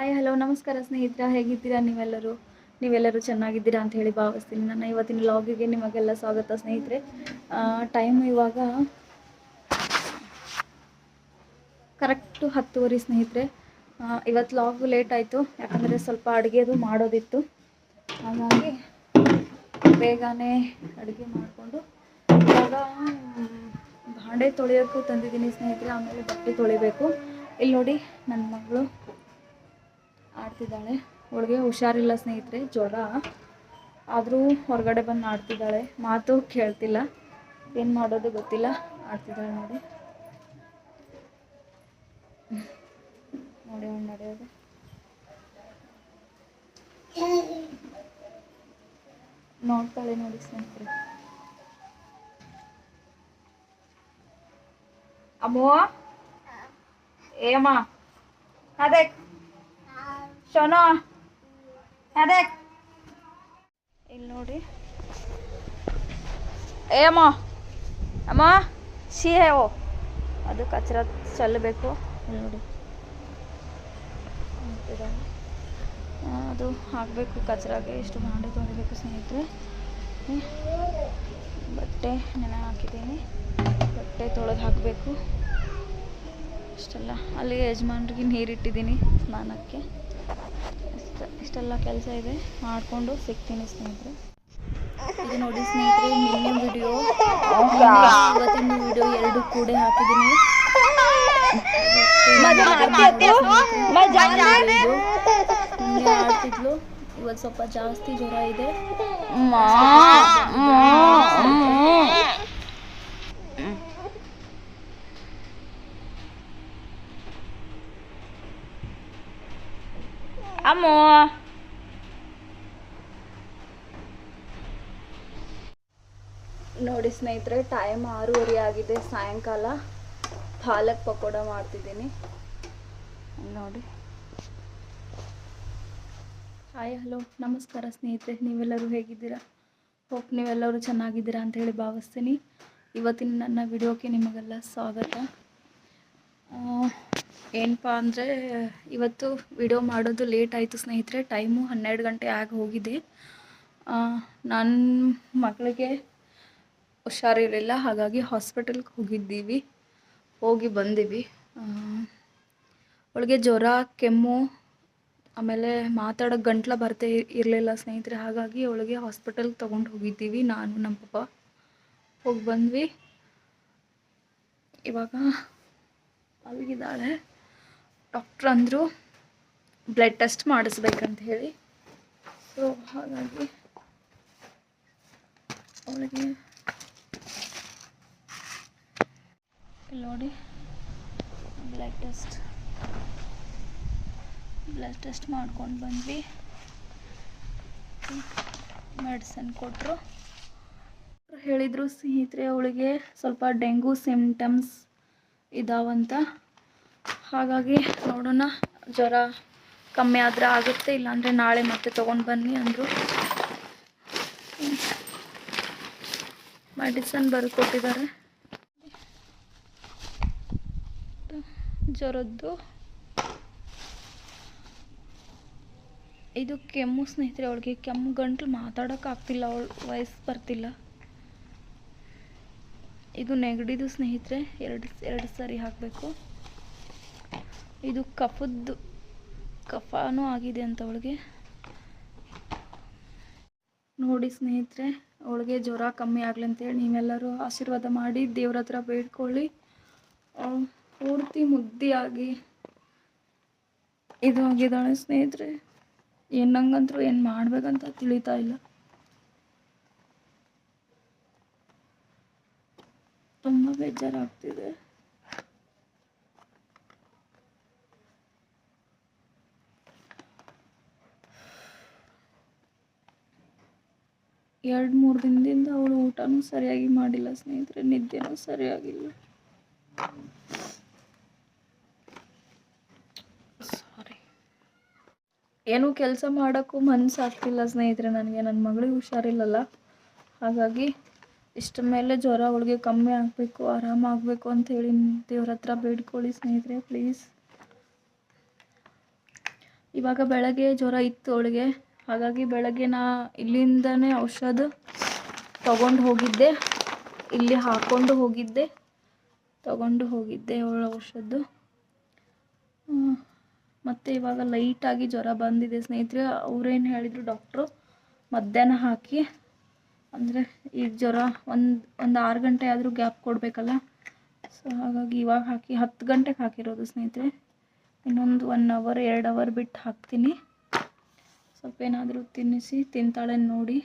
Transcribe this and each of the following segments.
Hi hello ನಮಸ್ಕಾರ ಸ್ನೇಹಿತರೆ, ಹೇಗಿದ್ದೀರಾ ನೀವೆಲ್ಲರೂ ಚೆನ್ನಾಗಿದ್ದೀರಾ ಅಂತ ಹೇಳಿ ಭಾವಿಸ್ತೀನಿ. ನನ್ನ ಇವತ್ತಿನ ವ್ಲಾಗಿಗೆ ನಿಮಗೆಲ್ಲ ಸ್ವಾಗತ ಸ್ನೇಹಿತರೆ. ಟೈಮ್ ಇವಾಗ ಕರೆಕ್ಟು 10:30 ಸ್ನೇಹಿತರೆ. ಇವತ್ತು ವ್ಲಾಗು ಲೇಟ್ ಆಯಿತು, ಯಾಕಂದರೆ ಸ್ವಲ್ಪ ಅಡುಗೆದು ಮಾಡೋದಿತ್ತು. ಹಾಗಾಗಿ ಬೇಗನೆ ಅಡುಗೆ ಮಾಡಿಕೊಂಡು ಇವಾಗ ಭಾಂಡೆ ತೊಳೆಯೋಕ್ಕೂ ತಂದಿದ್ದೀನಿ ಸ್ನೇಹಿತರೆ. ಆಮೇಲೆ ಬಟ್ಟೆ ತೊಳಿಬೇಕು. ಇಲ್ಲಿ ನೋಡಿ, ನನ್ನ ಮಗಳು ಆಡ್ತಿದ್ದಾಳೆ. ಅವಳಿಗೆ ಹುಷಾರಿಲ್ಲ ಸ್ನೇಹಿತರೆ, ಜ್ವರ. ಆದರೂ ಹೊರಗಡೆ ಬಂದು ಆಡ್ತಿದ್ದಾಳೆ, ಮಾತು ಕೇಳ್ತಿಲ್ಲ, ಏನು ಮಾಡೋದು ಗೊತ್ತಿಲ್ಲ, ಆಡ್ತಿದ್ದಾಳೆ ನೋಡಿ. ನೋಡಿ ಅವಳು ನಡೆಯೋದು. ನೋಡ್ತಾಳೆ ನೋಡಿ ಸ್ನೇಹಿತರೆ. ಅಮ್ಮೋ ಏಮ್ಮ ಅದೇ ಶೋನೋ ಅದೇ ಇಲ್ಲಿ ನೋಡಿ. ಏಮ್ಮ ಅಮ್ಮ ಶೀ ಹೇ ಓ, ಅದು ಕಚರ ಚೆಲ್ಲಬೇಕು. ಇಲ್ಲಿ ನೋಡಿ, ಅದು ಹಾಕಬೇಕು ಕಚರಾಗೆ. ಇಷ್ಟು ಮಾಡಿ ತೊಳಿಬೇಕು ಸ್ನೇಹಿತರೆ. ಬಟ್ಟೆ ನೆನೆ ಹಾಕಿದ್ದೀನಿ, ಬಟ್ಟೆ ತೊಳೆದು ಹಾಕಬೇಕು ಇಷ್ಟೆಲ್ಲ. ಅಲ್ಲಿ ಯಜಮಾನ್ರಿಗೆ ನೀರಿಟ್ಟಿದ್ದೀನಿ ಸ್ನಾನಕ್ಕೆ. ಇಷ್ಟೆಲ್ಲ ಕೆಲಸ ಇದೆ, ಮಾಡಿಕೊಂಡು ಸಿಗ್ತೀನಿ ಸ್ನೇಹಿತರೆ. ಇದು ನೋಡಿ ಸ್ನೇಹಿತರೆ, ನಿನ್ನೆ ವಿಡಿಯೋ ಇವತ್ತಿನ ವಿಡಿಯೋ ಎರಡು ಕೂಡ ಹಾಕಿದ್ದೀನಿ. ಆಡ್ತಿದ್ಲು, ಇವತ್ತು ಸ್ವಲ್ಪ ಜಾಸ್ತಿ ಜ್ವರ ಇದೆ. ಅಮ್ಮೋ ನೋಡಿ ಸ್ನೇಹಿತರೆ, ಟೈಮ್ 6:30 ಆಗಿದೆ. ಸಾಯಂಕಾಲ ಪಾಲಕ್ ಪಕೋಡ ಮಾಡ್ತಿದ್ದೀನಿ ನೋಡಿ. ಹಾಯ್ ಹಲೋ ನಮಸ್ಕಾರ ಸ್ನೇಹಿತರೆ, ನೀವೆಲ್ಲರೂ ಹೇಗಿದ್ದೀರಾ? ಹೋಪ್ ನೀವೆಲ್ಲರೂ ಚೆನ್ನಾಗಿದ್ದೀರಾ ಅಂತ ಹೇಳಿ ಭಾವಿಸ್ತೀನಿ. ಇವತ್ತಿನ ನನ್ನ ವಿಡಿಯೋಕ್ಕೆ ನಿಮಗೆಲ್ಲ ಸ್ವಾಗತ. ಏನಪ್ಪ ಅಂದರೆ, ಇವತ್ತು ವಿಡಿಯೋ ಮಾಡೋದು ಲೇಟ್ ಆಯಿತು ಸ್ನೇಹಿತರೆ. ಟೈಮು 12 ಗಂಟೆ ಆಗಿ ಹೋಗಿದೆ. ನನ್ನ ಮಗಳಿಗೆ ಹುಷಾರಿರಲಿಲ್ಲ, ಹಾಗಾಗಿ ಹಾಸ್ಪಿಟಲ್ಗೆ ಹೋಗಿ ಬಂದೀವಿ. ಅವಳಿಗೆ ಜ್ವರ, ಕೆಮ್ಮು, ಆಮೇಲೆ ಮಾತಾಡೋಕ್ಕೆ ಗಂಟ್ಲು ಬರ್ತಾ ಇರಲಿಲ್ಲ ಸ್ನೇಹಿತರೆ. ಹಾಗಾಗಿ ಅವಳಿಗೆ ಹಾಸ್ಪಿಟಲ್ಗೆ ತೊಗೊಂಡು ಹೋಗಿದ್ದೀವಿ, ನಾನು ನಮ್ಮ ಪಪ್ಪ ಹೋಗಿ ಬಂದ್ವಿ. ಇವಾಗ ಅಲ್ಲಿಗಿದ್ದಾಳೆ. ಡಾಕ್ಟ್ರ್ ಅಂದರು ಬ್ಲಡ್ ಟೆಸ್ಟ್ ಮಾಡಿಸ್ಬೇಕಂತ ಹೇಳಿ. ಸೊ ಹಾಗಾಗಿ ಅವಳಿಗೆ ನೋಡಿ ಬ್ಲಡ್ ಟೆಸ್ಟ್ ಮಾಡ್ಕೊಂಡು ಬಂದ್ವಿ. ಮೆಡಿಸಿನ್ ಕೊಟ್ಟರು. ಹೇಳಿದರು ಸ್ನೇಹಿತರೆ, ಅವಳಿಗೆ ಸ್ವಲ್ಪ ಡೆಂಗು ಸಿಮ್ಟಮ್ಸ್ ಇದಾವಂತ. ಹಾಗಾಗಿ ನೋಡೋಣ, ಜ್ವರ ಕಮ್ಮಿ ಆದರೆ ಆಗುತ್ತೆ, ಇಲ್ಲಾಂದರೆ ನಾಳೆ ಮತ್ತೆ ತೊಗೊಂಡು ಬನ್ನಿ ಅಂದರು. ಮೆಡಿಸನ್ ಬರೆದುಕೊಟ್ಟಿದ್ದಾರೆ ಜ್ವರದ್ದು. ಇದು ಕೆಮ್ಮು ಸ್ನೇಹಿತರೆ, ಅವಳಿಗೆ ಕೆಮ್ಮು, ಗಂಟ್ಲು, ಮಾತಾಡೋಕ್ಕಾಗ್ತಿಲ್ಲ, ಅವಳು ವಾಯ್ಸ್ ಬರ್ತಿಲ್ಲ. ಇದು ನೆಗಡಿದು ಸ್ನೇಹಿತರೆ, ಎರಡು ಸಾರಿ ಹಾಕಬೇಕು. ಇದು ಕಫನೂ ಆಗಿದೆ ಅಂತ ಅವಳಿಗೆ. ನೋಡಿ ಸ್ನೇಹಿತರೆ, ಅವಳಿಗೆ ಜ್ವರ ಕಮ್ಮಿ ಆಗಲಿ ಅಂತೇಳಿ ನೀವೆಲ್ಲರೂ ಆಶೀರ್ವಾದ ಮಾಡಿ ದೇವ್ರ ಹತ್ರ ಬೇಡ್ಕೊಳ್ಳಿ. ಪೂರ್ತಿ ಮುದ್ದಿಯಾಗಿ ಇದು ಆಗಿದ್ದಾಳೆ ಸ್ನೇಹಿತರೆ. ನಂಗಂತೂ ಏನು ಮಾಡಬೇಕಂತ ತಿಳಿತಾ ಇಲ್ಲ. ತುಂಬ ಬೇಜಾರಾಗ್ತಿದೆ. ಎರಡು ಮೂರು ದಿನದಿಂದ ಅವಳು ಊಟನೂ ಸರಿಯಾಗಿ ಮಾಡಿಲ್ಲ ಸ್ನೇಹಿತರೆ, ನಿದ್ದೆನೂ ಸರಿಯಾಗಿಲ್ಲ. ಏನೂ ಕೆಲಸ ಮಾಡೋಕ್ಕೂ ಮನಸ್ಸಾಗ್ತಿಲ್ಲ ಸ್ನೇಹಿತರೆ ನನಗೆ. ನನ್ನ ಮಗಳಿಗೆ ಹುಷಾರಿಲ್ಲಲ್ಲ, ಹಾಗಾಗಿ ಇಷ್ಟ ಮೇಲೆ ಜ್ವರ ಅವಳಿಗೆ ಕಮ್ಮಿ ಆಗಬೇಕು, ಆರಾಮಾಗಬೇಕು ಅಂಥೇಳಿ ದೇವ್ರ ಹತ್ರ ಬೇಡ್ಕೊಳ್ಳಿ ಸ್ನೇಹಿತರೆ ಪ್ಲೀಸ್. ಇವಾಗ ಬೆಳಗ್ಗೆ ಜ್ವರ ಇತ್ತು ಅವಳಿಗೆ, ಹಾಗಾಗಿ ಬೆಳಗ್ಗೆ ನಾ ಇಲ್ಲಿಂದನೇ ಔಷಧ ತಗೊಂಡು ಹೋಗಿದ್ದೆ, ಇಲ್ಲಿ ಹಾಕ್ಕೊಂಡು ಹೋಗಿದ್ದೆ, ತಗೊಂಡು ಹೋಗಿದ್ದೆ ಅವಳ ಔಷಧ. ಮತ್ತು ಇವಾಗ ಲೈಟಾಗಿ ಜ್ವರ ಬಂದಿದೆ ಸ್ನೇಹಿತರೆ. ಅವ್ರೇನು ಹೇಳಿದರು ಡಾಕ್ಟ್ರು, ಮಧ್ಯಾಹ್ನ ಹಾಕಿ, ಅಂದರೆ ಈ ಜ್ವರ ಒಂದು 6 ಗಂಟೆ ಆದರೂ ಗ್ಯಾಪ್ ಕೊಡಬೇಕಲ್ಲ, ಸೊ ಹಾಗಾಗಿ ಇವಾಗ ಹಾಕಿ 10 ಗಂಟೆಗೆ ಹಾಕಿರೋದು ಸ್ನೇಹಿತರೆ. ಇನ್ನೊಂದು 1 ಅವರ್ 2 ಅವರ್ ಬಿಟ್ಟು ಹಾಕ್ತೀನಿ. ಸ್ವಲ್ಪ ಏನಾದರೂ ತಿನ್ನಿಸಿ ತಿಂತಾಳೆ ನೋಡಿ.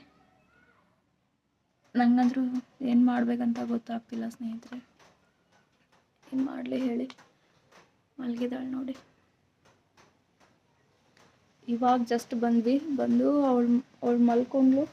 ನಂಗಂದ್ರೂ ಏನು ಮಾಡಬೇಕಂತ ಗೊತ್ತಾಗ್ತಿಲ್ಲ ಸ್ನೇಹಿತರೆ. ಏನು ಮಾಡಲಿ ಹೇಳಿ, ಮಲಗಿದಾಳೆ ನೋಡಿ. ಇವಾಗ ಜಸ್ಟ್ ಬಂದು ಅವಳು ಮಲ್ಕೊಂಡ್ಲು.